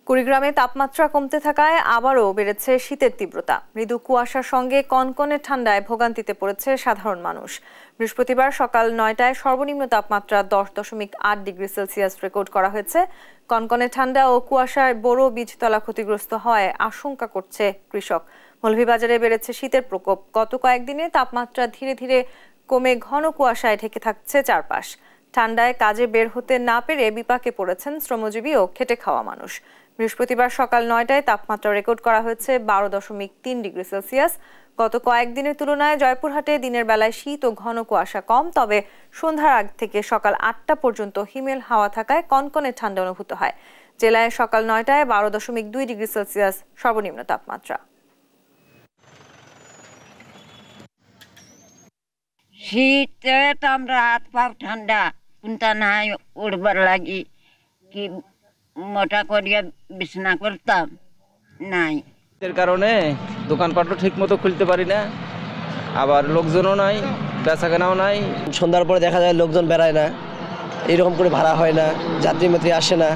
কুড়িগ্রামে তাপমাত্রা কমতে থাকায় আবারও বেড়েছে শীতের তীব্রতা। মৃদু কুয়াশার সঙ্গে কনকনে ঠান্ডায় ভোগান্তিতে পড়েছে সাধারণ মানুষ। বৃহস্পতিবার সকাল ৯টায় সর্বনিম্ন তাপমাত্রা 10.8 ডিগ্রি সেলসিয়াস রেকর্ড করা হয়েছে। কনকনে ঠান্ডা ও কুয়াশায় বোরো বীজতলা ক্ষতিগ্রস্ত হওয়ায় আশঙ্কা করছে কৃষক। মৌলভীবাজারে বেড়েছে শীতের প্রকোপ। গত কয়েকদিনে তাপমাত্রা ধীরে ধীরে কমে ঘন কুয়াশায় ঢেকে থাকছে চারপাশ। ঠান্ডায় কাজে বের হতে না পেরে বিপাকে পড়েছেন শ্রমজীবী ও খেটে খাওয়া মানুষ। বৃহস্পতিবার সকাল ৯টায় তাপমাত্রা রেকর্ড করা হয়েছে 12.3 ডিগ্রি সেলসিয়াস। গত কয়েকদিনের তুলনায় জয়পুরহাটে দিনের বেলায় শীত ও ঘন কুয়াশা কম, তবে সন্ধ্যার আগ থেকে সকাল ৮টা পর্যন্ত হিমেল হাওয়া থাকায় কনকনে ঠান্ডা অনুভূত হয়। জেলায় সকাল ৯টায় 12.2 ডিগ্রি সেলসিয়াস সর্বনিম্ন তাপমাত্রা। শীতে তো আমরা হাত পা ঠান্ডা কোনটা নাই উড়বার লাগি কি মোটা করিয়া বিছনা করতাম নাই। এর কারণে দোকানপাটও ঠিক মতো খুলতে পারি না, আবার লোকজনও নাই, বেচাকেনাও নাই। সন্ধ্যার পরে দেখা যায় লোকজন বেড়ায় না, এইরকম করে ভাড়া হয় না, যাত্রী মাত্রী আসে না।